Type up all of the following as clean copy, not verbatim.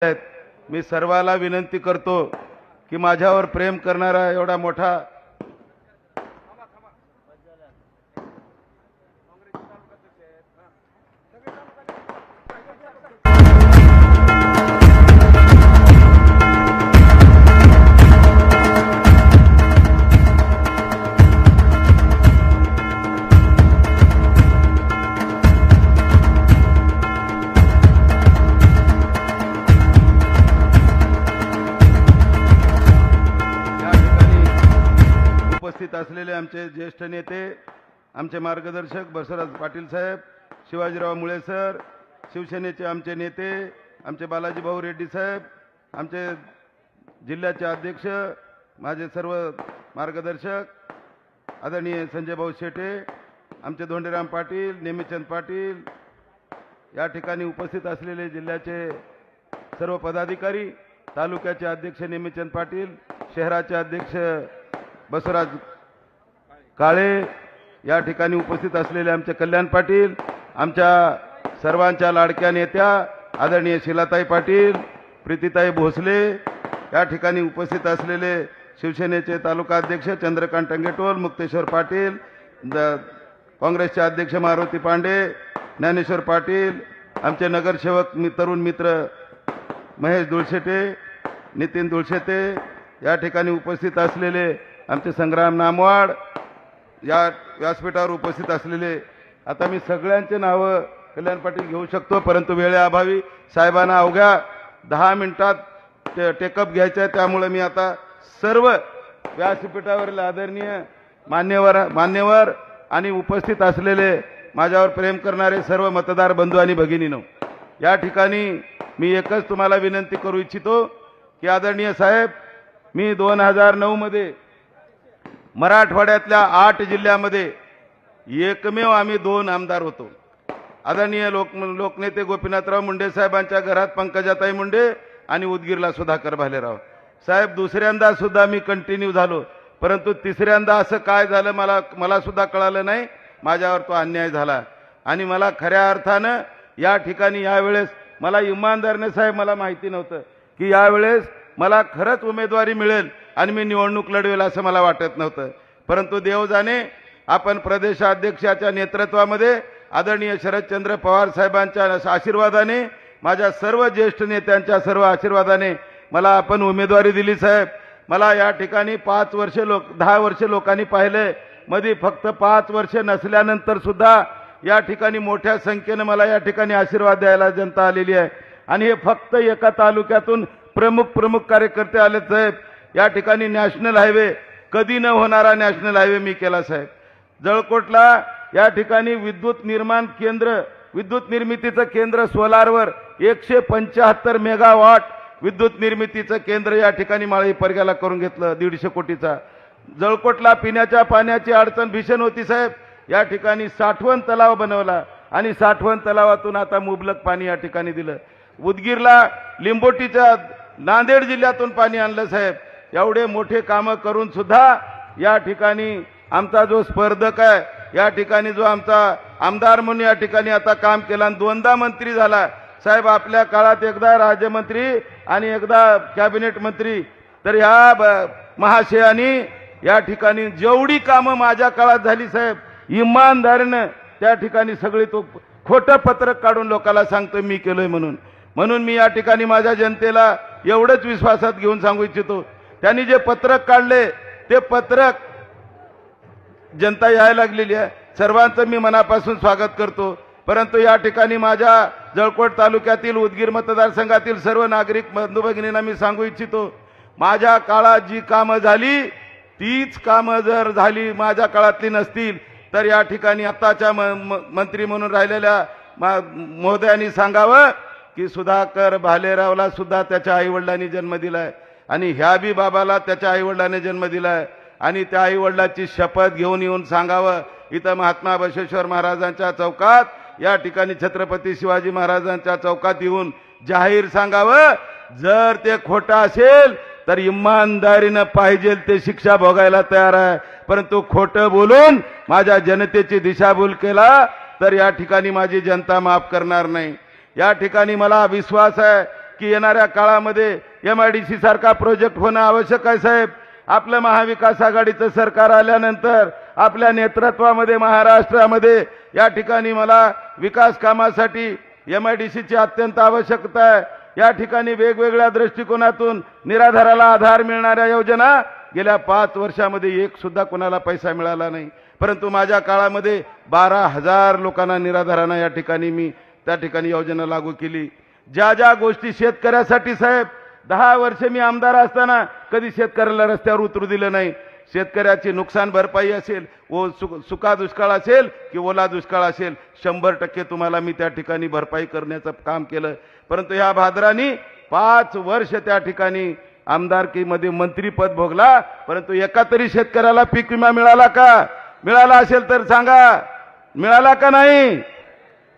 आहेत. मी सर्वाला विनंती करतो की माझ्यावर प्रेम करणारा एवढा मोठा उपस्थित असलेले आमचे ज्येष्ठ नेते, आमचे मार्गदर्शक बसवराज पाटील साहेब, शिवाजीराव मुळे सर, शिवसेनेचे आमचे नेते, आमचे बालाजी भाऊ रेड्डी साहेब, आमचे जिल्ह्याचे अध्यक्ष, माझे सर्व मार्गदर्शक आदरणीय संजय भाऊ शेटे, आमचे धोंडेराम पाटील, नेमीचंद पाटील, या ठिकाणी उपस्थित असलेले जिल्ह्याचे सर्व पदाधिकारी, तालुक्याचे अध्यक्ष नेमीचंद पाटील, शहराचे अध्यक्ष बसवराज काळे, या ठिकाणी उपस्थित असलेले आमचे कल्याण पाटील, आमच्या सर्वांच्या लाडक्या नेत्या आदरणीय शिलाताई पाटील, प्रीतीताई भोसले, या ठिकाणी उपस्थित असलेले शिवसेनेचे तालुका अध्यक्ष चंद्रकांत टंगेटोल, मुक्तेश्वर पाटील, काँग्रेसचे अध्यक्ष मारुती पांडे, ज्ञानेश्वर पाटील, आमचे नगरसेवक तरुण मित्र महेश दुळशेटे, नितीन दुळशेटे, या ठिकाणी उपस्थित असलेले आमचे संग्राम नामवाड, या व्यासपीठावर उपस्थित असलेले, आता मी सगळ्यांचे नावं कल्याण पाटील घेऊ शकतो, परंतु वेळेअभावी साहेबांना अवघ्या 10 मिनिटात टेकअप घ्यायचं आहे, त्यामुळे मी आता सर्व व्यासपीठावरील आदरणीय मान्यवर आणि उपस्थित असलेले माझ्यावर प्रेम करणारे सर्व मतदार बंधू आणि भगिनींनो, या ठिकाणी मी एकच तुम्हाला विनंती करू इच्छितो की आदरणीय साहेब, मी 2009 मध्ये मराठवाड्यातल्या 8 जिल्ह्यामध्ये एकमेव आम्ही 2 आमदार होतो. आदरणीय लोकनेते गोपीनाथराव मुंडे साहेबांच्या घरात पंकजाताई मुंडे आणि उदगीरला सुधाकर भालेराव साहेब. दुसऱ्यांदा सुद्धा मी कंटिन्यू झालो, परंतु तिसऱ्यांदा असं काय झालं मला सुद्धा कळालं नाही. माझ्यावर तो अन्याय झाला आणि मला खऱ्या अर्थानं या ठिकाणी यावेळेस मला इमानदारीने साहेब मला माहिती नव्हतं की यावेळेस मला खरंच उमेदवारी मिळेल आणि मी निवडणूक लढवेल असं मला वाटत नव्हतं. परंतु देव जाणे, आपण प्रदेशाध्यक्षाच्या नेतृत्वामध्ये आदरणीय शरदचंद्र पवार साहेबांच्या आशीर्वादाने, माझ्या सर्व ज्येष्ठ नेत्यांच्या सर्व आशीर्वादाने मला आपण उमेदवारी दिली साहेब. मला या ठिकाणी 10 वर्ष लोकांनी पाहिले, मध्ये फक्त 5 वर्ष नसल्यानंतर सुद्धा या ठिकाणी मोठ्या संख्येने मला या ठिकाणी आशीर्वाद द्यायला जनता आलेली आहे आणि हे फक्त एका तालुक्यातून प्रमुख कार्यकर्ते आले साहेब. या ठिकाणी नॅशनल हायवे, कधी न होणारा नॅशनल हायवे मी केला साहेब. जळकोटला या ठिकाणी विद्युत निर्मितीचं केंद्र सोलारवर 175 मेगावॉट विद्युत निर्मितीचं केंद्र या ठिकाणी माळी परग्याला करून घेतलं 150 कोटीचा. जळकोटला पिण्याच्या पाण्याची अडचण भीषण होती साहेब. या ठिकाणी साठवण तलाव बनवला आणि साठवण तलावातून आता मुबलक पाणी या ठिकाणी दिलं. उदगीरला लिंबोटीच्या नांदेड जिल्ह्यातून पाणी आणलं साहेब. एवढे मोठे कामं करून सुद्धा या ठिकाणी आमचा जो स्पर्धक आहे, या ठिकाणी जो आमचा आमदार म्हणून या ठिकाणी आता काम केलं आणि 2दा मंत्री झाला साहेब. आपल्या काळात एकदा राज्यमंत्री आणि एकदा कॅबिनेट मंत्री. तर ह्या महाशयानी या ठिकाणी जेवढी कामं माझ्या काळात झाली साहेब, इमानदारीनं त्या ठिकाणी सगळी तो खोटं पत्रक काढून लोकांना सांगतो मी केलोय म्हणून मी या ठिकाणी माझ्या जनतेला एवढंच विश्वासात घेऊन सांगू इच्छितो, त्यांनी जे पत्रक काढले ते पत्रक जनता यायला लागलेली आहे. सर्वांचं मी मनापासून स्वागत करतो. परंतु या ठिकाणी माझ्या जळकोट तालुक्यातील उदगीर मतदारसंघातील सर्व नागरिक बंधू भगिनींना मी सांगू इच्छितो, माझ्या काळात जी कामं झाली तीच कामं जर झाली माझ्या काळातली नसतील तर या ठिकाणी आताच्या मंत्री म्हणून राहिलेल्या महोदयांनी सांगावं की सुधाकर भालेरावला सुद्धा त्याच्या आईवडिलांनी जन्म दिलाय आणि ह्या बी बाबाला त्याच्या आईवडिलांनी जन्म दिलाय आणि त्या आईवडिलाची शपथ घेऊन येऊन सांगावं इथं महात्मा बसवेश्वर महाराजांच्या चौकात, या ठिकाणी छत्रपती शिवाजी महाराजांच्या चौकात येऊन जाहीर सांगावं, जर ते खोटं असेल तर इमानदारीनं पाहिजे ते शिक्षा भोगायला तयार आहे. परंतु खोटं बोलून माझ्या जनतेची दिशाभूल केला तर या ठिकाणी माझी जनता माफ करणार नाही. या ठिकाणी मला विश्वास आहे की येणाऱ्या काळामध्ये MIDC सारखा प्रोजेक्ट होणं आवश्यक आहे साहेब. आपलं महाविकास आघाडीचं सरकार आल्यानंतर आपल्या नेतृत्वामध्ये महाराष्ट्रामध्ये या ठिकाणी मला विकास कामासाठी MIDCची अत्यंत आवश्यकता आहे. या ठिकाणी वेगवेगळ्या दृष्टिकोनातून निराधाराला आधार मिळणाऱ्या योजना गेल्या 5 वर्षामध्ये एक सुद्धा कोणाला पैसा मिळाला नाही, परंतु माझ्या काळामध्ये 12,000 लोकांना निराधारांना या ठिकाणी मी त्या ठिकाणी योजना लागू केली. ज्या ज्या गोष्टी शेतकऱ्यासाठी साहेब 10 वर्ष मी आमदार असताना कधी शेतकऱ्याला रस्त्यावर उतरू दिलं नाही. शेतकऱ्याची नुकसान भरपाई असेल, सुका दुष्काळ असेल की ओला दुष्काळ असेल, 100% तुम्हाला मी त्या ठिकाणी भरपाई करण्याचं काम केलं. परंतु ह्या भाद्रानी 5 वर्ष त्या ठिकाणी आमदारकीमध्ये मंत्रीपद भोगला, परंतु एका तरी शेतकऱ्याला पीक विमा मिळाला का? मिळाला असेल तर सांगा, मिळाला का नाही?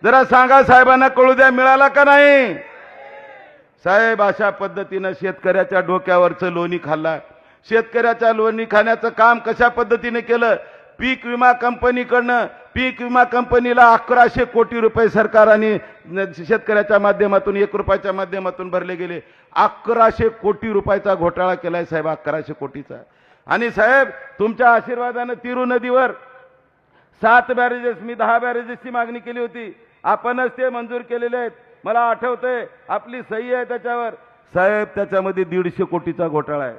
जरा सांगा, साहेबांना कळू द्या, मिळाला का नाही? साहेब अशा पद्धतीनं शेतकऱ्याच्या डोक्यावरचं लोणी खाल्ला. शेतकऱ्याच्या लोणी खाण्याचं काम कशा पद्धतीने केलं? पीक विमा कंपनीकडनं पीक विमा कंपनीला 1100 कोटी रुपये सरकारने शेतकऱ्याच्या माध्यमातून 1 रुपयाच्या माध्यमातून भरले गेले. 1100 कोटी रुपयाचा घोटाळा केलाय साहेब, 1100 कोटीचा. आणि साहेब तुमच्या आशीर्वादानं तिरू नदीवर 7 बॅरेजेस, मी 10 बॅरेजेसची मागणी केली होती, आपणच ते मंजूर केलेले आहेत. मला आठवतंय आपली सही आहे त्याच्यावर. साहेब त्याच्यामध्ये 150 कोटीचा घोटाळा आहे.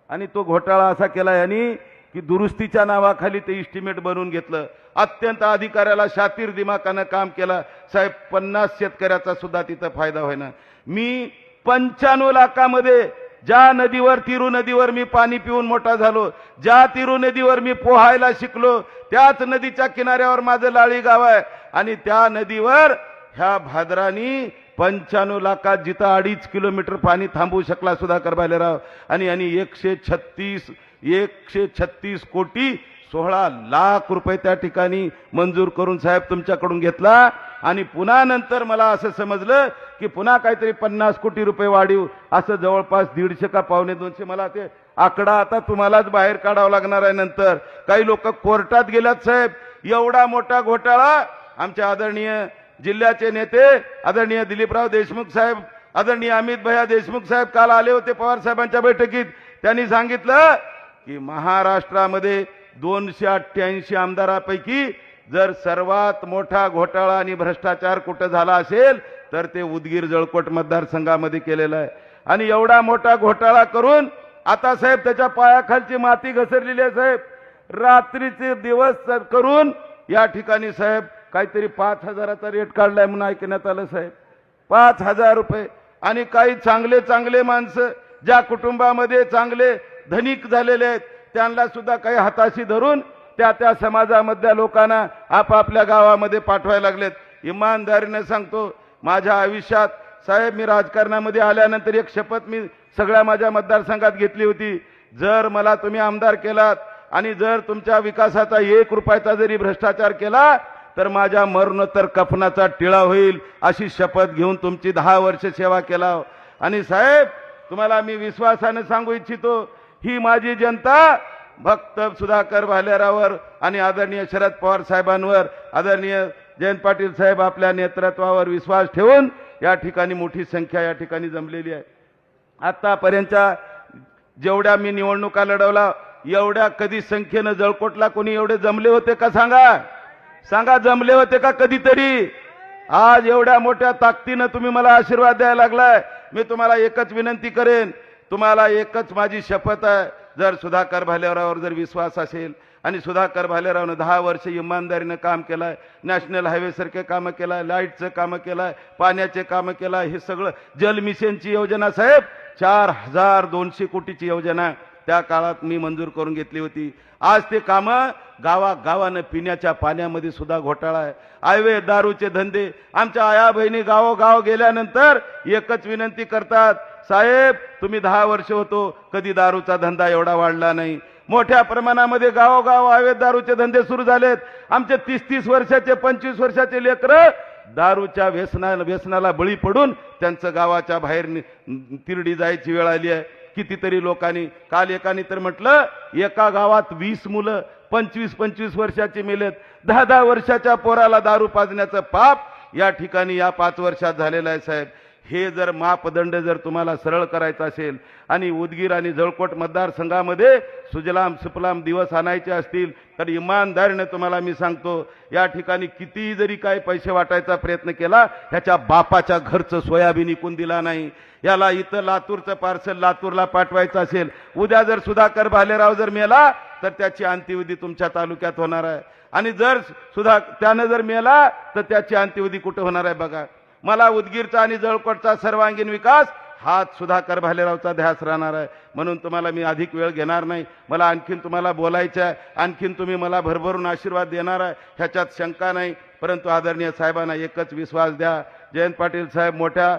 आणि तो घोटाळा असा केला यांनी की दुरुस्तीच्या नावाखाली ते इस्टिमेट बनवून घेतलं. अत्यंत अधिकाऱ्याला शातीर दिमाखानं काम केलं साहेब. 50 शेतकऱ्याचा सुद्धा तिथं फायदा होईना. मी 95 लाखामध्ये ज्या नदीवर, तिरू नदीवर मी पाणी पिऊन मोठा झालो, ज्या तिरू नदीवर मी पोहायला शिकलो, त्याच नदीच्या किनाऱ्यावर माझं लाळी गाव आहे. आणि त्या नदीवर ह्या भाद्रानी 95 लाखात जिथं 2.5 किलोमीटर पाणी थांबवू शकला सुधाकर भालेराव. आणि 136 कोटी 16 लाख रुपये त्या ठिकाणी मंजूर करून साहेब तुमच्याकडून घेतला. आणि पुन्हा नंतर मला असं समजलं की पुन्हा काहीतरी 50 कोटी रुपये वाढीव, असं जवळपास 150 का 1.25 मला ते आकडा आता तुम्हालाच बाहेर काढावा लागणार आहे. नंतर काही लोक कोर्टात गेल्यात साहेब. एवढा मोठा घोटाळा आमचे आदरणीय जिल्ह्याचे नेते आदरणीय दिलीपराव देशमुख साहेब, आदरणीय अमित भैया देशमुख साहेब काल आले होते पवार साहेबांच्या बैठकीत. त्यांनी सांगितलं की महाराष्ट्रामध्ये 288 आमदारापैकी जर सर्वात मोठा घोटाळा आणि भ्रष्टाचार कुठं झाला असेल तर ते उदगीर जळकोट मतदारसंघामध्ये केलेला आहे. आणि एवढा मोठा घोटाळा करून आता साहेब त्याच्या पायाखालची माती घसरलेली आहे साहेब. रात्रीचे दिवस करून या ठिकाणी साहेब काहीतरी 5,000चा रेट काढलाय म्हणून ऐकण्यात आलं साहेब. 5,000 रुपये. आणि काही चांगले चांगले माणसं ज्या कुटुंबामध्ये चांगले धनिक झालेले आहेत त्यांना सुद्धा काही हाताशी धरून त्या समाजामधल्या लोकांना आपापल्या गावामध्ये पाठवायला लागलेत. इमानदारीने सांगतो, माझ्या आयुष्यात साहेब मी राजकारणामध्ये आल्यानंतर एक शपथ मी सगळ्या माझ्या मतदारसंघात घेतली होती. जर मला तुम्ही आमदार केलात आणि जर तुमच्या विकासाचा 1 रुपयाचा जरी भ्रष्टाचार केला तर माझ्या मरणोत्तर कफनाचा टिळा होईल, अशी शपथ घेऊन तुमची 10 वर्ष सेवा केला. आणि साहेब तुम्हाला मी विश्वासाने सांगू इच्छितो, ही माझी जनता फक्त सुधाकर भालेरावर आणि आदरणीय शरद पवार साहेबांवर, आदरणीय जयंत पाटील साहेब आपल्या नेतृत्वावर विश्वास ठेवून या ठिकाणी मोठी संख्या या ठिकाणी जमलेली आहे. आतापर्यंतच्या जेवढ्या मी निवडणुका लढवला एवढ्या कधी संख्येनं जळकोटला कोणी एवढे जमले होते का? सांगा जमले होते का कधीतरी? आज एवढ्या मोठ्या ताकदीनं तुम्ही मला आशीर्वाद द्यायला लागलाय. मी तुम्हाला एकच विनंती करेन, तुम्हाला एकच माझी शपथ आहे, जर सुधाकर भालेराववर जर विश्वास असेल आणि सुधाकर भालेरावनं 10 वर्ष इमानदारीनं काम केलंय, नॅशनल हायवे सारखे कामं केलाय, लाईटचं कामं केलंय, पाण्याचे कामं केलंय, हे सगळं जल मिशनची योजना साहेब 4,200 कोटीची योजना त्या काळात मी मंजूर करून घेतली होती. आज ते कामं गावागावानं पिण्याच्या पाण्यामध्ये सुद्धा घोटाळा आहे. हायवे दारूचे धंदे, आमच्या आया बहिणी गावोगाव गेल्यानंतर एकच विनंती करतात, साहेब तुम्ही 10 वर्ष होतो कधी दारूचा धंदा एवढा वाढला नाही. मोठ्या प्रमाणामध्ये गावोगाव हायवे दारूचे धंदे सुरू झालेत. आमचे 30-30 वर्षाचे 25 वर्षाचे लेकरं दारूच्या व्यसनाला बळी पडून त्यांचं गावाच्या बाहेर तिरडी जायची वेळ आली आहे. कितीतरी लोकांनी, काल एकाने तर म्हटलं एका गावात 20 मुलं 25-25 वर्षाची मेलेत. 10-10 वर्षाच्या पोराला दारू पाजण्याचं पाप या ठिकाणी या 5 वर्षात झालेलं आहे साहेब. हे जर मापदंड जर तुम्हाला सरळ करायचा असेल आणि उदगीर आणि जळकोट मतदारसंघामध्ये सुजलाम सुफलाम दिवस आणायचे असतील तर इमानदारीने तुम्हाला मी सांगतो, या ठिकाणी किती जरी काही पैसे वाटायचा प्रयत्न केला, ह्याच्या बापाच्या घरचं सोयाबीन इकून दिला नाही. याला इथं लातूरचं पार्सल लातूरला पाठवायचं असेल, उद्या जर सुधाकर भालेराव जर मेला तर त्याची अंत्यविधी तुमच्या तालुक्यात होणार आहे. आणि जर त्यानं जर मेला तर त्याची अंत्यविधी कुठे होणार आहे बघा. मला उदगीरचा आणि जळकोटचा सर्वांगीण विकास हाच सुधाकर भालेरावचा ध्यास राहणार आहे. म्हणून तुम्हाला मी अधिक वेळ घेणार नाही. मला आणखीन तुम्हाला बोलायचं आहे, आणखीन तुम्ही मला भरभरून आशीर्वाद देणार आहे ह्याच्यात शंका नाही. परंतु आदरणीय साहेबांना एकच विश्वास द्या, जयंत पाटील साहेब मोठ्या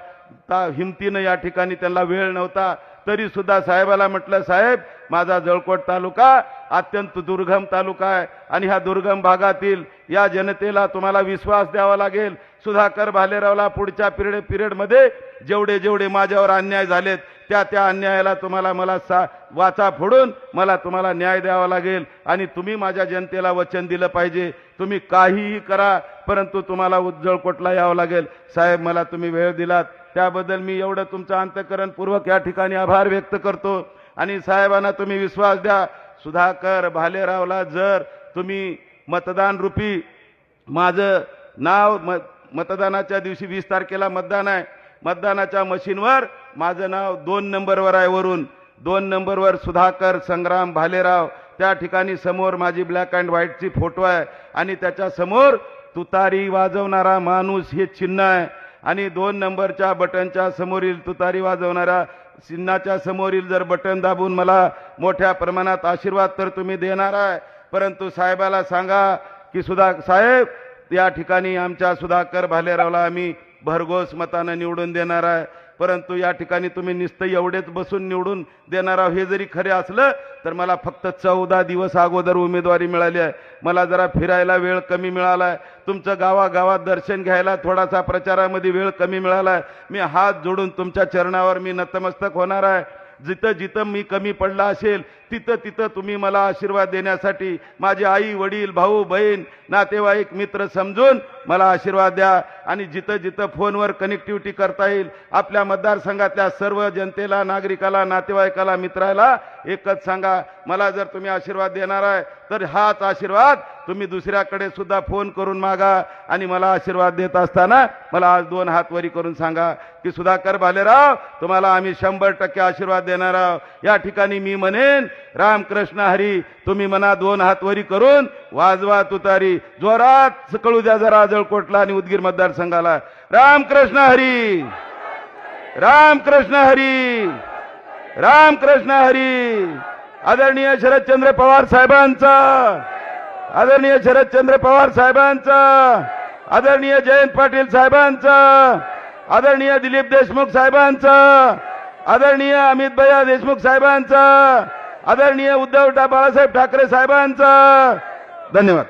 हिमतीनं या ठिकाणी त्यांना वेळ नव्हता तरी सुद्धा साहेबाला म्हटलं, साहेब माझा जळकोट तालुका अत्यंत दुर्गम तालुका आहे आणि ह्या दुर्गम भागातील या जनतेला तुम्हाला विश्वास द्यावा लागेल. सुधाकर भालेरावला पुढच्या पिरियडमध्ये जेवढे जेवढे माझ्यावर अन्याय झालेत त्या अन्यायाला तुम्हाला मला वाचा फोडून मला तुम्हाला न्याय द्यावा लागेल. आणि तुम्ही माझ्या जनतेला वचन दिलं पाहिजे, तुम्ही काहीही करा परंतु तुम्हाला जळकोटला यावं लागेल. साहेब मला तुम्ही वेळ दिलात त्याबद्दल मी एवढं तुमचा अंतःकरणपूर्वक या ठिकाणी आभार व्यक्त करतो. आणि साहेबांना तुम्ही विश्वास द्या, सुधाकर भालेरावला जर तुम्ही मतदान रूपी माझं नाव मतदानाच्या दिवशी 20 तारखेला मतदान आहे, मतदानाच्या मशीनवर माझं नाव 2 नंबरवर आहे, वरून 2 नंबरवर सुधाकर संग्राम भालेराव, त्या ठिकाणी समोर माझी ब्लॅक अँड व्हाईटची फोटो आहे आणि त्याच्या समोर तुतारी वाजवणारा माणूस हे चिन्ह आहे. आणि 2 नंबरच्या बटनच्या समोरील तुतारी वाजवणाऱ्या चिन्हाच्या समोरील जर बटन दाबून मला मोठ्या प्रमाणात आशीर्वाद तर तुम्ही देणार आहे. परंतु साहेबाला सांगा की साहेब या ठिकाणी आमच्या सुधाकर भालेरावला आम्ही भरघोस मतानं निवडून देणार आहे. परंतु या ठिकाणी तुम्ही नुसतं एवढेच बसून निवडून देणार आहोत हे जरी खरे असलं तर मला फक्त 14 दिवस अगोदर उमेदवारी मिळाली आहे. मला जरा फिरायला वेळ कमी मिळाला आहे, तुमचं गावागावात दर्शन घ्यायला थोडासा प्रचारामध्ये वेळ कमी मिळाला आहे. मी हात जोडून तुमच्या चरणावर मी नतमस्तक होणार आहे. जिथं जिथं मी कमी पडला असेल तिथं तिथं तुम्ही मला आशीर्वाद देण्यासाठी माझे आई वडील भाऊ बहीण नातेवाईक मित्र समजून मला आशीर्वाद द्या. आणि जिथं जिथं फोनवर कनेक्टिव्हिटी करता येईल आपल्या मतदारसंघातल्या सर्व जनतेला नागरिकाला नातेवाईकाला मित्राला एकच सांगा, मला जर तुम्ही आशीर्वाद देणार आहे तर हाच आशीर्वाद तुम्ही दुसऱ्याकडे सुद्धा फोन करून मागा. आणि मला आशीर्वाद देत असताना मला आज 2 हात वरी करून सांगा की सुधाकर भालेराव तुम्हाला आम्ही 100% आशीर्वाद देणार आहोत. या ठिकाणी मी म्हणेन रामकृष्ण हरी, तुम्ही म्हणा 2 हात वरी करून वाजवा तुतारी, जोरात कळू द्या जरा जळकोटला आणि उदगीर मतदारसंघाला. रामकृष्ण हरी, रामकृष्ण हरी, रामकृष्ण हरी. आदरणीय शरदचंद्र पवार साहेबांचा, आदरणीय शरदचंद्र पवार साहेबांचा, आदरणीय जयंत पाटील साहेबांचा, आदरणीय दिलीप देशमुख साहेबांचा, आदरणीय अमित भैया देशमुख साहेबांचा, आदरणीय उद्धव बाळासाहेब ठाकरे साहेबांचा. धन्यवाद.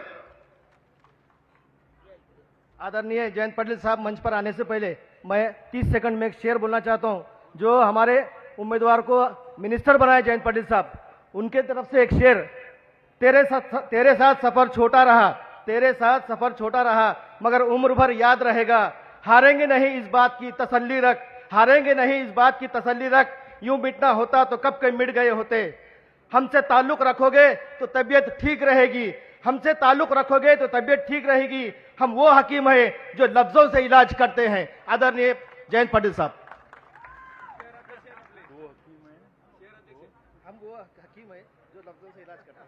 आदरणीय जयंत पाटिल साहब, मंच पर आने से पहले मैं 30 सेकंड में एक शेर बोलना चाहता हूं. जो हमारे उम्मीदवार को मिनिस्टर बनाए जयंत पाटिल साहब, उनके तरफ से एक शेर. तेरे साथ सफर छोटा रहा, तेरे साथ सफर छोटा रहा, मगर उम्र भर याद रहेगा. हारेंगे नहीं इस बात की तसल्ली रख, हारेंगे नहीं इस बात की तसल्ली रख. यूं मिटना होता तो कब के मिट गए होते. हमसे ताल्लुक रखोगे तो तबीयत ठीक रहेगी, हमसे ताल्लुक रखोगे तो तबीयत ठीक रहेगी. हम वो हकीम हैं जो लफ्जों से इलाज करते हैं. आदरणीय जयंत पाटिल साहब. हम वो हकीम हैं जो लफ्जों से इलाज करते हैं.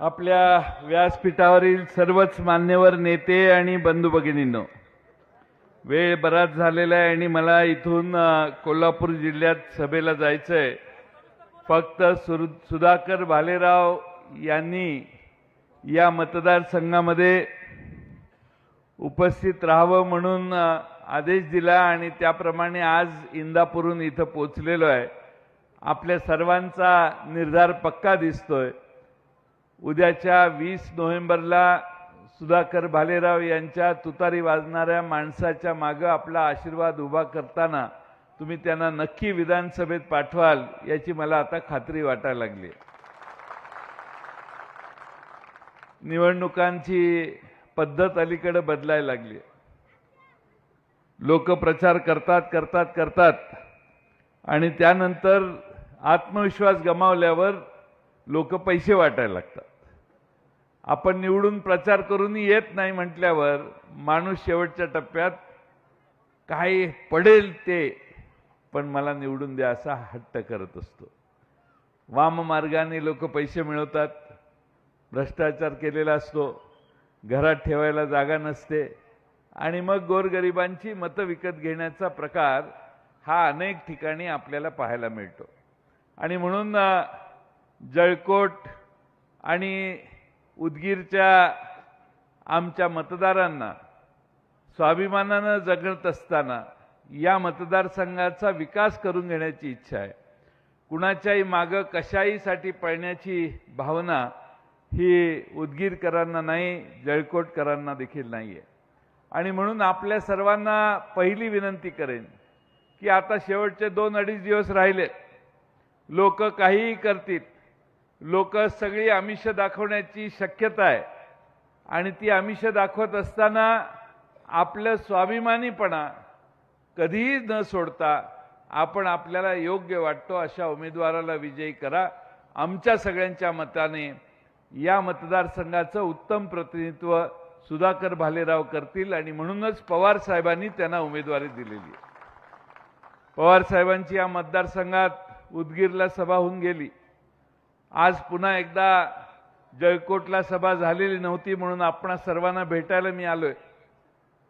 आपल्या व्यासपीठावरील सर्वच मान्यवर नेते आणि बंधू भगिनींनो, वेळ बराच झालेला आहे आणि मला इथून कोल्हापूर जिल्ह्यात सभेला जायचं आहे. फक्त सुधाकर भालेराव यांनी या मतदारसंघामध्ये उपस्थित राहावं म्हणून आदेश दिला आणि त्याप्रमाणे आज इंदापूरहून इथं पोचलेलो आहे. आपल्या सर्वांचा निर्धार पक्का दिसतोय. उद्याच्या 20 नोव्हेंबरला सुधाकर भालेराव यांच्या तुतारी वाजणाऱ्या माणसाच्या मागे आपला आशीर्वाद उभा करताना तुम्ही त्यांना नक्की विधानसभेत पाठवाल याची मला आता खात्री वाटायला लागली. निवडणुकांची पद्धत अलीकडे बदलायला लागली. लोक प्रचार करतात आणि त्यानंतर आत्मविश्वास गमावल्यावर लोक पैसे वाटायला लागतात. आपण निवडून प्रचार करूनही येत नाही म्हटल्यावर माणूस शेवटच्या टप्प्यात काय पडेल ते पण मला निवडून द्या असा हट्ट करत असतो. वाम मार्गाने लोक पैसे मिळवतात, भ्रष्टाचार केलेला असतो, घरात ठेवायला जागा नसते आणि मग गोरगरिबांची मतं विकत घेण्याचा प्रकार हा अनेक ठिकाणी आपल्याला पाहायला मिळतो. आणि म्हणून जळकोट आणि उदगीरच्या आमच्या मतदारांना स्वाभिमानानं जगत असताना या मतदारसंघाचा विकास करून घेण्याची इच्छा आहे. कुणाच्याही मागं कशाहीसाठी पळण्याची भावना ही उदगीरकरांना नाही, जळकोटकरांना देखील नाही आहे. आणि म्हणून आपल्या सर्वांना पहिली विनंती करेन की आता शेवटचे 2-2.5 दिवस राहिले. लोक काहीही करतील, लोक सगळी आमिष दाखवण्याची शक्यता आहे आणि ती आमिष दाखवत असताना आपलं स्वाभिमानीपणा कधीही न सोडता आपण आपल्याला योग्य वाटतो अशा उमेदवाराला विजयी करा. आमच्या सगळ्यांच्या मताने या मतदारसंघाचं उत्तम प्रतिनिधित्व सुधाकर भालेराव करतील आणि म्हणूनच पवार साहेबांनी त्यांना उमेदवारी दिलेली आहे. पवार साहेबांची या मतदारसंघात उदगीरला सभा होऊन गेली. आज पुन्हा एकदा जळकोटला सभा झालेली नव्हती म्हणून आपण सर्वांना भेटायला मी आलोय.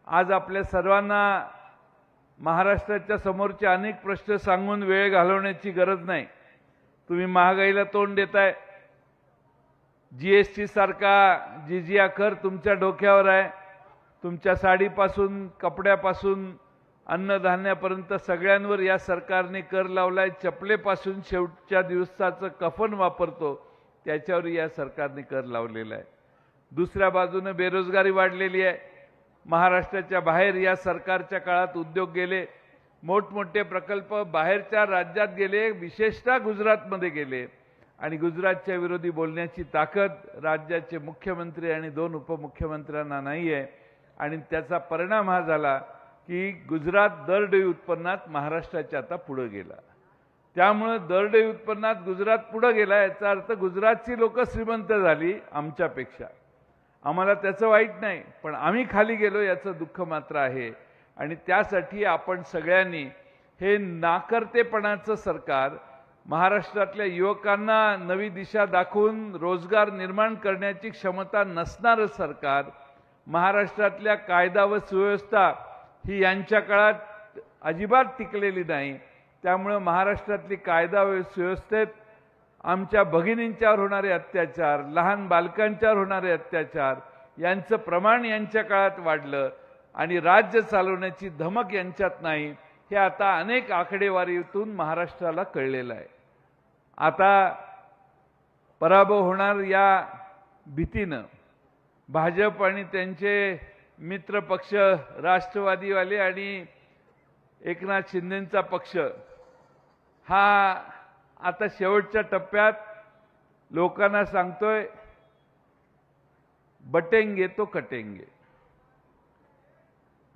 आज आपल्या सर्वांना महाराष्ट्राच्या समोरचे अनेक प्रश्न सांगून वेळ घालवण्याची गरज नाही. तुम्ही महागाईला तोंड देताय, जीएसटी सारखा जिजिया कर तुमच्या डोक्यावर आहे. तुमच्या साडीपासून कपड्यापासून अन्नधान्यापर्यंत सगळ्यांवर या सरकारने कर लावलाय. चपलेपासून शेवटच्या दिवसाचं कफन वापरतो त्याच्यावर या सरकारने कर लावलेला आहे. दुसऱ्या बाजूने बेरोजगारी वाढलेली आहे. महाराष्ट्राच्या बाहेर या सरकारच्या काळात उद्योग गेले, मोठमोठे प्रकल्प बाहेरच्या राज्यात गेले, विशेषतः गुजरातमध्ये गेले आणि गुजरातच्या विरोधी बोलण्याची ताकद राज्याचे मुख्यमंत्री आणि 2 उपमुख्यमंत्र्यांना नाही आहे. आणि त्याचा परिणाम हा झाला की गुजरात दरडोई उत्पन्नात महाराष्ट्राच्या आता पुढे गेला. त्यामुळे दरडोई उत्पन्नात गुजरात पुढे गेला याचा अर्थ गुजरातची लोक श्रीमंत झाली आमच्यापेक्षा. आम्हाला त्याचं वाईट नाही, पण आम्ही खाली गेलो याचं दुःख मात्र आहे. आणि त्यासाठी आपण सगळ्यांनी हे नाकर्तेपणाचं सरकार, महाराष्ट्रातल्या युवकांना नवी दिशा दाखवून रोजगार निर्माण करण्याची क्षमता नसणारं सरकार, महाराष्ट्रातल्या कायदा व सुव्यवस्था ही यांच्या काळात अजिबात टिकलेली नाही. त्यामुळे महाराष्ट्रातली कायदा व सुव्यवस्थेत आमच्या भगिनींच्यावर होणारे अत्याचार, लहान बालकांच्यावर होणारे अत्याचार यांचं प्रमाण यांच्या काळात वाढलं आणि राज्य चालवण्याची धमक यांच्यात नाही हे आता अनेक आकडेवारीतून महाराष्ट्राला कळलेलं आहे. आता पराभव होणार या भीतीनं भाजप आणि त्यांचे मित्र पक्ष राष्ट्रवादीवाले आणि एकनाथ शिंदेंचा पक्ष हा आता शेवटच्या टप्प्यात लोकांना सांगतोय बटेंगे तो कटेंगे.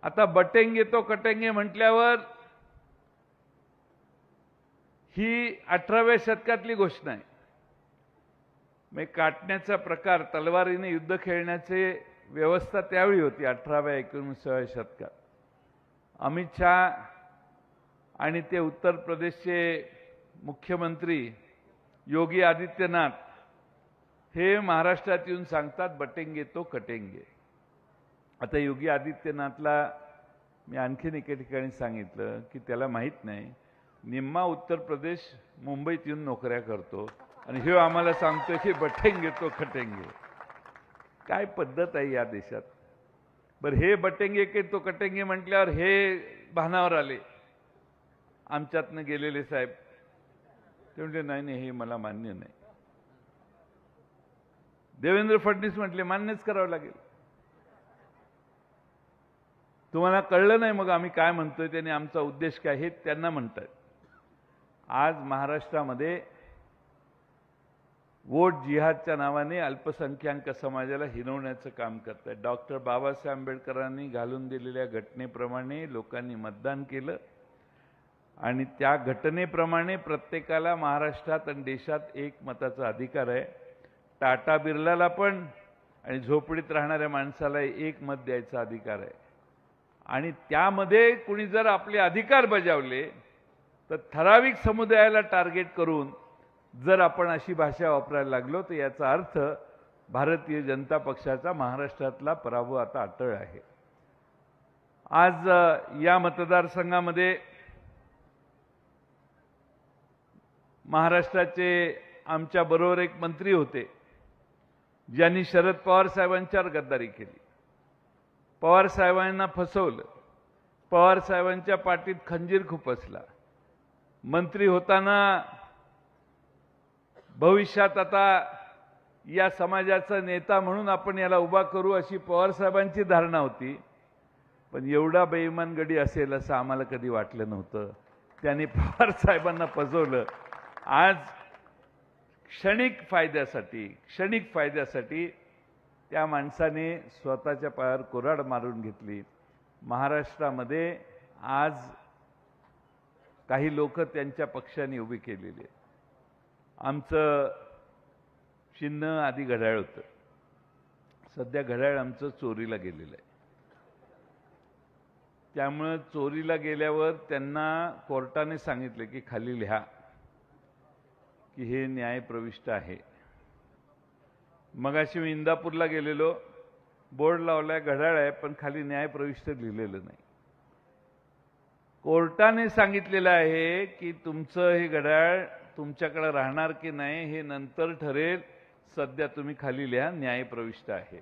आता बटेंगे तो कटेंगे म्हटल्यावर ही 18व्या शतकातली घोषणा आहे. म्हणजे काटण्याचा प्रकार, तलवारीने युद्ध खेळण्याची व्यवस्था त्यावेळी होती 18व्या-19व्या शतकात. अमित शहा आणि ते उत्तर प्रदेशचे मुख्यमंत्री योगी आदित्यनाथ हे महाराष्ट्रात येऊन सांगतात बटेंगे तो कटेंगे. आता योगी आदित्यनाथला मी आणखीन एका ठिकाणी सांगितलं की त्याला माहीत नाही, निम्मा उत्तर प्रदेश मुंबईत येऊन नोकऱ्या करतो आणि हे आम्हाला सांगतोय की बटेंगे तो कटेंगे. काय पद्धत आहे या देशात. बरं, हे बटेंगे के तो कटेंगे म्हटल्यावर हे भानावर आले आमच्यातनं गेलेले साहेब. ते म्हटले नाही नाही हे मला मान्य नाही. देवेंद्र फडणवीस म्हटले मान्यच करावं लागेल. तुम्हाला कळलं नाही मग आम्ही काय म्हणतोय त्याने आमचा उद्देश काय हे त्यांना म्हणतात. आज महाराष्ट्रामध्ये वोट जिहादच्या नावाने अल्पसंख्याक समाजाला हिणवण्याचं काम करत आहे. डॉक्टर बाबासाहेब आंबेडकरांनी घालून दिलेल्या घटनेप्रमाणे लोकांनी मतदान केलं आणि त्या घटनेप्रमाणे प्रत्येकाला महाराष्ट्रात आणि देशात एक मताचा अधिकार आहे. टाटा बिर्लाला पण आणि झोपडीत राहणाऱ्या माणसाला एक मत द्यायचा अधिकार आहे. आणि त्यामध्ये कुणी जर आपले अधिकार बजावले तर ठराविक समुदायाला टार्गेट करून जर आपण अशी भाषा वापरायला लागलो तर याचा अर्थ भारतीय जनता पक्षाचा महाराष्ट्रातला पराभव आता अटळ आहे. आज या मतदारसंघामध्ये महाराष्ट्राचे आमच्या बरोबर एक मंत्री होते ज्यांनी शरद पवार साहेबांच्यावर गद्दारी केली, पवार साहेबांना फसवलं, पवार साहेबांच्या पाठीत खंजीर खुपसला. मंत्री होताना भविष्यात आता या समाजाचा नेता म्हणून आपण याला उभा करू अशी पवार साहेबांची धारणा होती. पण एवढा बेईमान गडी असेल असं आम्हाला कधी वाटलं नव्हतं. त्यांनी पवार साहेबांना फसवलं. आज क्षणिक फायद्यासाठी त्या माणसाने स्वतःच्या पायावर कुऱ्हाड मारून घेतली. महाराष्ट्रामध्ये आज काही लोक त्यांच्या पक्षाने उभी केलेली आहेत. आमचं चिन्ह आधी घड्याळ होतं, सध्या घड्याळ आमचं चोरीला गेलेलं आहे. त्यामुळे चोरीला गेल्यावर त्यांना कोर्टाने सांगितले की खाली लिहा की हे न्यायप्रविष्ट आहे. मगाशी मी इंदापूरला गेलेलो, बोर्ड लावलाय घड्याळ आहे पण खाली न्यायप्रविष्ट लिहिलेलं नाही. कोर्टाने सांगितलेलं आहे की तुमचं हे घड्याळ तुमच्याकडे राहणार की नाही हे नंतर ठरेल, सध्या तुम्ही खाली लिहा न्यायप्रविष्ट आहे.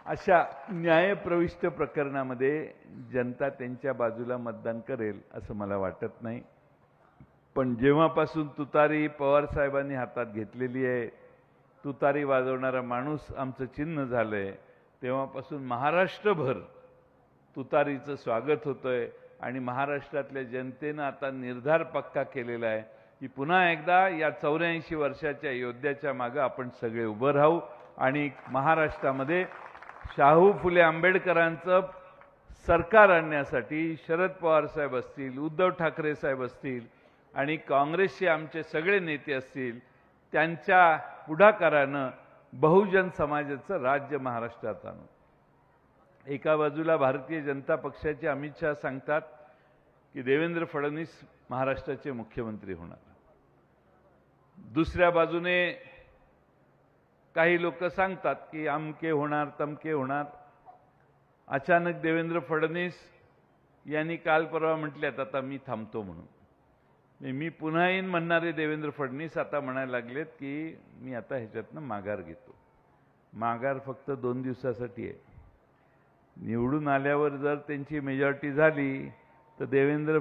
अशा न्यायप्रविष्ट प्रकरणामध्ये जनता त्यांच्या बाजूला मतदान करेल असं मला वाटत नाही. पण जेव्हापासून तुतारी पवार साहेबांनी हातात घेतलेली आहे, तुतारी वाजवणारा माणूस आमचं चिन्ह झालंय, तेव्हापासून महाराष्ट्रभर तुतारीचं स्वागत होतंय. आणि महाराष्ट्रातल्या जनतेनं आता निर्धार पक्का केलेला आहे की पुन्हा एकदा या 84 वर्षाच्या योद्ध्याच्या मागे आपण सगळे उभं राहू आणि महाराष्ट्रामध्ये शाहू फुले आंबेडकरांचं सरकार आणण्यासाठी शरद पवार साहेब असतील, उद्धव ठाकरे साहेब असतील आणि काँग्रेसचे आमचे सगळे नेते असतील, त्यांच्या पुढाकारानं बहुजन समाजाचं राज्य महाराष्ट्रात आणू. एका बाजूला भारतीय जनता पक्षाचे अमित शहा सांगतात की देवेंद्र फडणवीस महाराष्ट्राचे मुख्यमंत्री होणार. दुसऱ्या बाजूने काही लोक सांगतात की अमके होणार तमके होणार. अचानक देवेंद्र फडणवीस यांनी काल परवा म्हटल्यात आता मी थांबतो म्हणून. मी पुन्हा येईन म्हणणारे देवेंद्र फडणवीस आता म्हणायला लागलेत की मी आता ह्याच्यातनं माघार घेतो. माघार फक्त 2 दिवसासाठी आहे. निवडून आल्यावर जर त्यांची मेजॉरिटी झाली तर देवेंद्र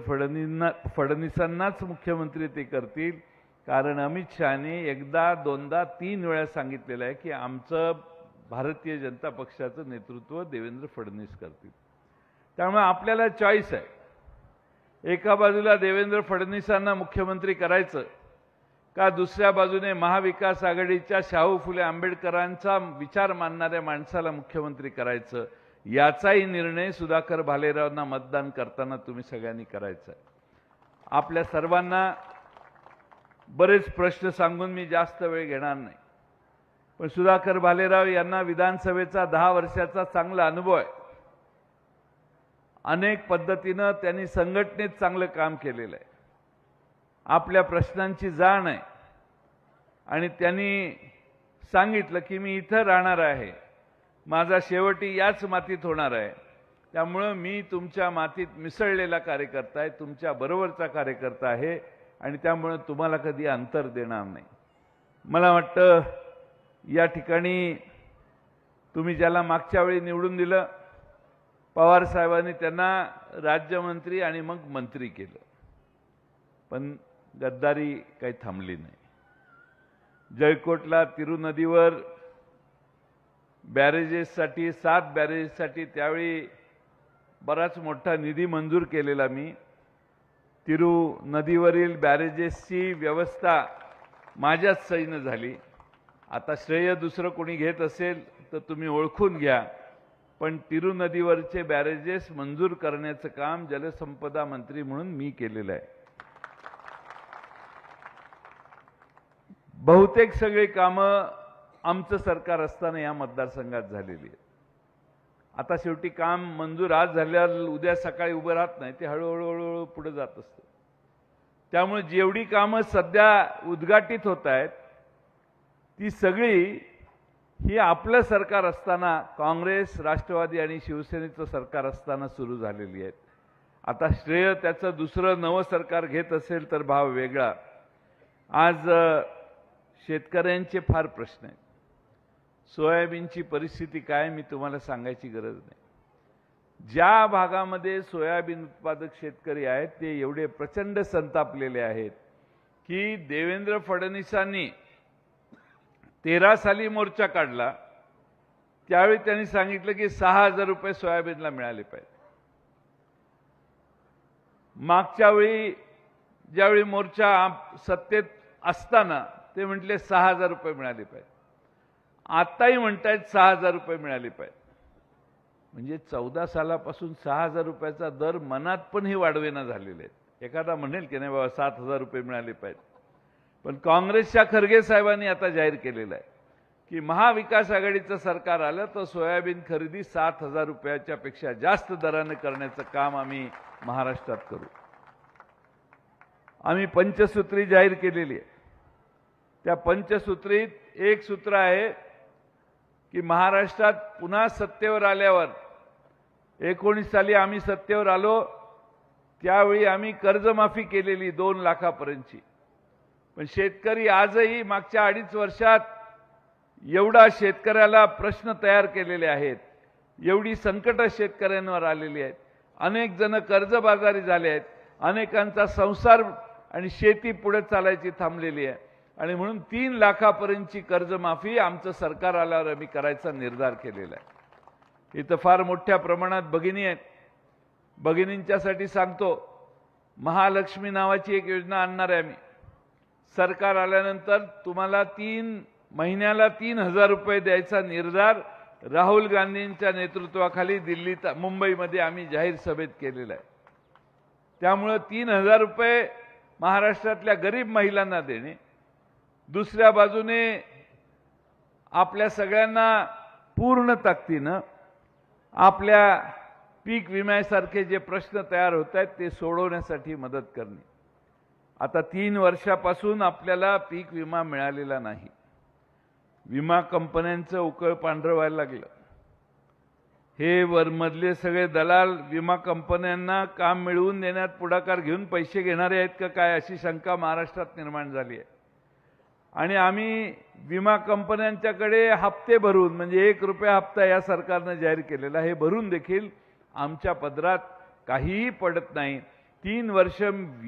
फडणवीसांनाच मुख्यमंत्री ते करतील. कारण अमित शहाने एकदा दोनदा 3 वेळा सांगितलेलं आहे की आमचं भारतीय जनता पक्षाचं नेतृत्व देवेंद्र फडणवीस करतील. त्यामुळे आपल्याला चॉईस आहे. एका बाजूला देवेंद्र फडणवीसांना मुख्यमंत्री करायचं का दुसऱ्या बाजूने महाविकास आघाडीच्या शाहू फुले आंबेडकरांचा विचार मानणाऱ्या माणसाला मुख्यमंत्री करायचं, याचाही निर्णय सुधाकर भालेरावांना मतदान करताना तुम्ही सगळ्यांनी करायचा आहे. आपल्या सर्वांना बरेच प्रश्न सांगून मी जास्त वेळ घेणार नाही, पण सुधाकर भालेराव यांना विधानसभेचा 10 वर्षाचा चांगला अनुभव आहे. अनेक पद्धतीनं त्यांनी संघटनेत चांगलं काम केलेलं आहे. आपल्या प्रश्नांची जाण आहे आणि त्यांनी सांगितलं की मी इथं राहणार आहे, माझा शेवटी याच मातीत होणार आहे. त्यामुळं मी तुमच्या मातीत मिसळलेला कार्यकर्ता आहे, तुमच्या बरोबरचा कार्यकर्ता आहे आणि त्यामुळे तुम्हाला कधी अंतर देणार नाही. मला वाटतं या ठिकाणी तुम्ही ज्याला मागच्या वेळी निवडून दिलं, पवार साहेबांनी त्यांना राज्यमंत्री आणि मग मंत्री केलं, पण गद्दारी काही थांबली नाही. जयकोटला तिरू नदीवर बॅरेजेससाठी 7 बॅरेजेससाठी त्यावेळी बराच मोठा निधी मंजूर केलेला मी. तिरू नदीवरील बॅरेजेसची व्यवस्था माझ्याच सहीनं झाली. आता श्रेय दुसरं कोणी घेत असेल तर तुम्ही ओळखून घ्या, पण तिरू नदीवरचे बॅरेजेस मंजूर करण्याचं काम जलसंपदा मंत्री म्हणून मी केलेलं आहे. बहुतेक सगळी कामं आमचं सरकार असताना या मतदारसंघात झालेली आहेत. आता शेवटी काम मंजूर आज झाल्यावर उद्या सकाळी उभं राहत नाही, ते हळूहळू पुढे जात असतं. त्यामुळे जेवढी कामं सध्या उद्घाटित होत आहेत ती सगळी ही आपलं सरकार असताना, काँग्रेस, राष्ट्रवादी आणि शिवसेनेचं सरकार असताना सुरू झालेली आहेत. आता श्रेय त्याचं दुसरं नवं सरकार घेत असेल तर भाव वेगळा. आज शेतकऱ्यांचे फार प्रश्न आहेत. सोयाबीनची परिस्थिती काय मी तुम्हाला सांगायची गरज नाही. ज्या भागामध्ये सोयाबीन उत्पादक शेतकरी आहेत ते एवढे प्रचंड संतापलेले आहेत की देवेंद्र फडणवीसांनी 13 साली मोर्चा काढला त्यावेळी त्यांनी सांगितलं की 6,000 रुपये सोयाबीनला मिळाले पाहिजे. मागच्या वेळी ज्यावेळी मोर्चा सत्तेत असताना ते म्हटले 6,000 रुपये मिळाले पाहिजे. आताही म्हणतायत 6,000 रुपये मिळाले पाहिजे. म्हणजे 14 सालापासून 6,000 रुपयाचा दर मनात पण हे वाढवेना झालेले आहेत. एखादा म्हणेल की नाही बाबा 7,000 रुपये मिळाले पाहिजे, पण काँग्रेसच्या खरगे साहेबांनी आता जाहीर केलेलं आहे की महाविकास आघाडीचं सरकार आलं तर सोयाबीन खरेदी 7,000 रुपयाच्या पेक्षा जास्त दराने करण्याचं काम आम्ही महाराष्ट्रात करू. आम्ही पंचसूत्री जाहीर केलेली आहे. त्या पंचसूत्रीत एक सूत्र आहे की महाराष्ट्रात पुन्हा सत्तेवर आल्यावर 19 साली आम्ही सत्तेवर आलो त्यावेळी आम्ही कर्जमाफी केलेली 2 लाखापर्यंतची. पण शेतकरी आजही मागच्या 2.5 वर्षात एवढा शेतकऱ्याला प्रश्न तयार केलेले आहेत, एवढी संकट शेतकऱ्यांवर आलेली आहेत. अनेक जण कर्जबाजारी झाले आहेत. अनेकांचा संसार आणि शेती पुढे चालायची थांबलेली आहे. आणि म्हणून 3 लाखापर्यंतची कर्जमाफी आमचं सरकार आल्यावर आम्ही करायचा निर्धार केलेला आहे. इथं फार मोठ्या प्रमाणात भगिनी आहेत. भगिनींच्यासाठी सांगतो, महालक्ष्मी नावाची एक योजना आणणार आहे आम्ही. सरकार आल्यानंतर तुम्हाला 3 महिन्याला 3,000 रुपये द्यायचा निर्धार राहुल गांधींच्या नेतृत्वाखाली दिल्लीत, मुंबईमध्ये आम्ही जाहीर सभेत केलेला आहे. त्यामुळे 3,000 रुपये महाराष्ट्रातल्या गरीब महिलांना देणे, दुसऱ्या बाजूने आपल्या सगळ्यांना पूर्ण ताकदीनं आपल्या पीक विम्यासारखे जे प्रश्न तयार होत आहेत ते सोडवण्यासाठी मदत करणे. आता 3 वर्षापासून आपल्याला पीक विमा मिळालेला नाही. विमा कंपन्यांचं उकळ पांढरं व्हायला लागलं. हे वरमधले सगळे दलाल विमा कंपन्यांना काम मिळवून देण्यात पुढाकार घेऊन पैसे घेणारे आहेत का काय, अशी शंका महाराष्ट्रात निर्माण झाली आहे. आणि आम्ही विमा कंपन्यांच्याकडे हप्ते भरून, म्हणजे 1 रुपया हप्ता या सरकारनं जाहीर केलेला, हे भरून देखील आमच्या पदरात काहीही पडत नाही. 3 वर्ष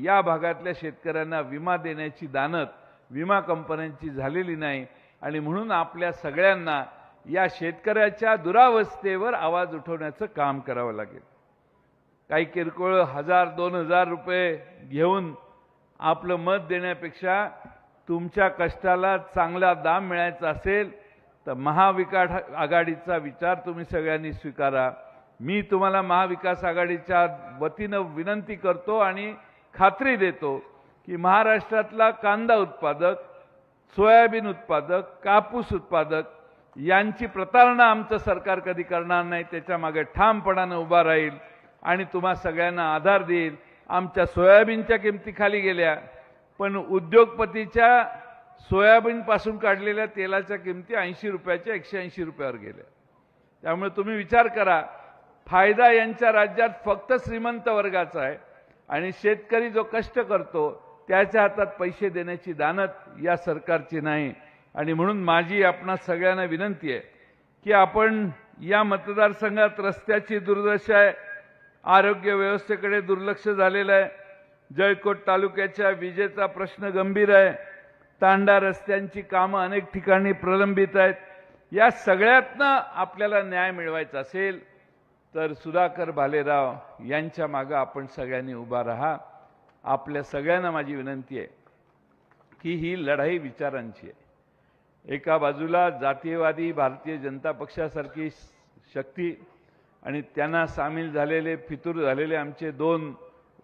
या भागातल्या शेतकऱ्यांना विमा देण्याची दानत विमा कंपन्यांची झालेली नाही. आणि म्हणून आपल्या सगळ्यांना या शेतकऱ्याच्या दुरावस्थेवर आवाज उठवण्याचं काम करावं लागेल. काही किरकोळ 1,000-2,000 रुपये घेऊन आपलं मत देण्यापेक्षा तुमच्या कष्टाला चांगला दाम मिळायचा असेल तर महाविकास आघाडीचा विचार तुम्ही सगळ्यांनी स्वीकारा. मी तुम्हाला महाविकास आघाडीच्या वतीनं विनंती करतो आणि खात्री देतो की महाराष्ट्रातला कांदा उत्पादक, सोयाबीन उत्पादक, कापूस उत्पादक यांची प्रतारणा आमचं सरकार कधी करणार नाही. त्याच्या मागे ठामपणानं उभा राहील आणि तुम्हा सगळ्यांना आधार देईल. आमच्या सोयाबीनच्या किमती खाली गेल्या, पण उद्योगपतीच्या सोयाबीनपासून काढलेल्या तेलाच्या किमती 80 रुपयाच्या 180 रुपयावर गेल्या. त्यामुळे तुम्ही विचार करा, फायदा यांच्या राज्यात फक्त श्रीमंत वर्गाचा आहे आणि शेतकरी जो कष्ट करतो त्याच्या हातात पैसे देण्याची दानत या सरकारची नाही. आणि म्हणून माझी आपणा सगळ्यांना विनंती आहे की आपण या मतदारसंघात रस्त्याची दुर्दशा आहे, आरोग्य व्यवस्थेकडे दुर्लक्ष झालेलं आहे, जळकोट तालुक्याच्या विजेचा प्रश्न गंभीर आहे, तांडा रस्त्यांची कामं अनेक ठिकाणी प्रलंबित आहेत. या सगळ्यातनं आपल्याला न्याय मिळवायचा असेल तर सुधाकर भालेराव यांच्या मागे आपण सगळ्यांनी उभा राहा. आपल्या सगळ्यांना माझी विनंती आहे की ही लढाई विचारांची आहे. एका बाजूला जातीयवादी भारतीय जनता पक्षासारखी शक्ती आणि त्यांना सामील झालेले फितूर झालेले आमचे दोन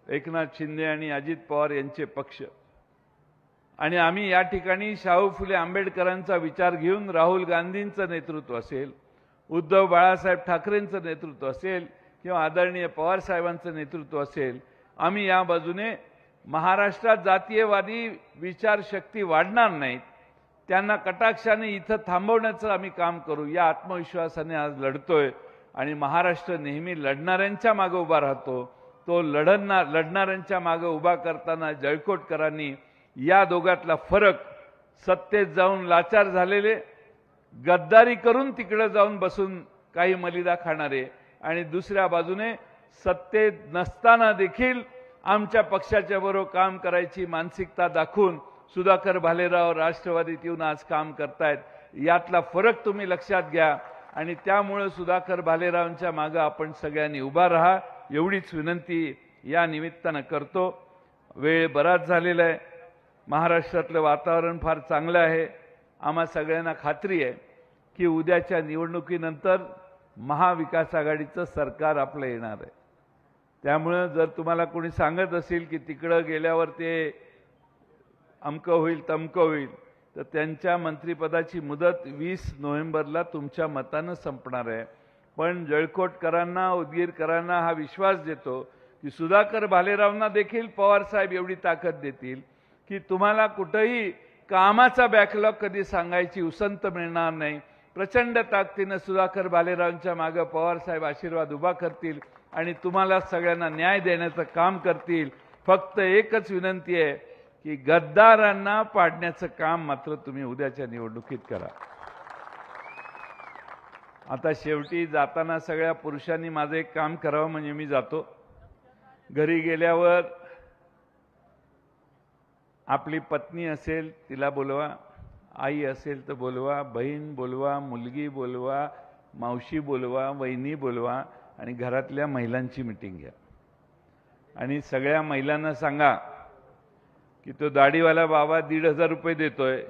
एकनाथ शिंदे आणि अजित पवार यांचे पक्ष, आणि आम्ही या ठिकाणी शाहू फुले आंबेडकरांचा विचार घेऊन राहुल गांधींचं नेतृत्व असेल, उद्धव बाळासाहेब ठाकरेंचं नेतृत्व असेल किंवा आदरणीय पवार साहेबांचं नेतृत्व असेल, आम्ही या बाजूने महाराष्ट्रात जातीयवादी विचारशक्ती वाढणार नाहीत, त्यांना कटाक्षाने इथं थांबवण्याचं आम्ही काम करू या आत्मविश्वासाने आज लढतोय. आणि महाराष्ट्र नेहमी लढणाऱ्यांच्या मागे उभा राहतो. तो लढणाऱ्यांच्या मागे उभा करताना जळकोटकरांनी या दोघातला फरक, सत्तेत जाऊन लाचार झालेले, गद्दारी करून तिकडे जाऊन बसून काही मलिदा खाणारे, आणि दुसऱ्या बाजूने सत्तेत नसताना देखील आमच्या पक्षाच्या बरोबर काम करायची मानसिकता दाखवून सुधाकर भालेराव राष्ट्रवादीत येऊन आज काम करतायत. यातला फरक तुम्ही लक्षात घ्या आणि त्यामुळे सुधाकर भालेरावांच्या मागे आपण सगळ्यांनी उभा राहा एवढीच विनंती या निमित्तानं करतो. वेळ बराच झालेला आहे. महाराष्ट्रातलं वातावरण फार चांगलं आहे. आम्हा सगळ्यांना खात्री आहे की उद्याच्या निवडणुकीनंतर महाविकास आघाडीचं सरकार आपलं येणार आहे. त्यामुळे जर तुम्हाला कोणी सांगत असेल की तिकडं गेल्यावर ते अमकं होईल तमकं होईल, तर त्यांच्या मंत्रिपदाची मुदत 20 नोव्हेंबरला तुमच्या मतानं संपणार आहे. पण जळकोटकरांना, उदगीरकरांना हा विश्वास देतो की सुधाकर भालेरावांना देखील पवारसाहेब एवढी ताकद देतील की तुम्हाला कुठेही कामाचा बॅकलॉग कधी सांगायची उसंत मिळणार नाही. प्रचंड ताकदीनं सुधाकर भालेरावांच्या मागे पवारसाहेब आशीर्वाद उभा करतील आणि तुम्हाला सगळ्यांना न्याय देण्याचं काम करतील. फक्त एकच विनंती आहे की गद्दारांना पाडण्याचं काम मात्र तुम्ही उद्याच्या निवडणुकीत करा. आता शेवटी जाताना सगळ्या पुरुषांनी माझं एक काम करावं, म्हणजे मी जातो. घरी गेल्यावर आपली पत्नी असेल तिला बोलवा, आई असेल तर बोलवा, बहीण बोलवा, मुलगी बोलवा, मावशी बोलवा, वहिनी बोलवा आणि घरातल्या महिलांची मीटिंग घ्या. आणि सगळ्या महिलांना सांगा की तो दाढीवाला बाबा 1,500 रुपये देतोय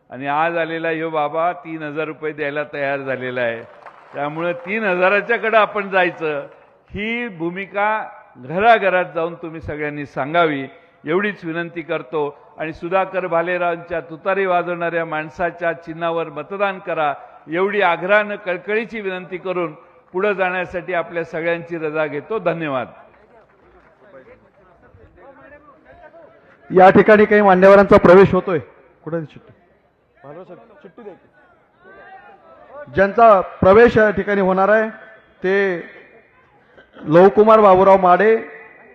आणि आज आलेला ह्यो बाबा 3,000 रुपये द्यायला तयार झालेला आहे. त्यामुळे 3,000च्याकडे आपण जायचं. ही भूमिका घराघरात जाऊन तुम्ही सगळ्यांनी सांगावी एवढीच विनंती करतो. आणि सुधाकर भालेरावांच्या तुतारी वाजवणाऱ्या माणसाच्या चिन्हावर मतदान करा एवढी आग्रहानं कळकळीची विनंती करून पुढे जाण्यासाठी आपल्या सगळ्यांची रजा घेतो. धन्यवाद. या ठिकाणी काही मान्यवरांचा प्रवेश होतोय. कुठे चिठ्ठी ज्यांचा प्रवेश या ठिकाणी होणार आहे ते लवकुमार बाबूराव माडे,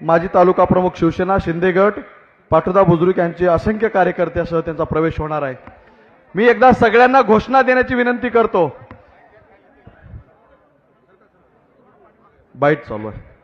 माजी तालुका प्रमुख शिवसेना शिंदे गट, पाटोदा बुजुर्ग यांचे असंख्य कार्यकर्त्यासह त्यांचा प्रवेश होणार आहे. मी एकदा सगळ्यांना घोषणा देण्याची विनंती करतो. बाईट चालू आहे.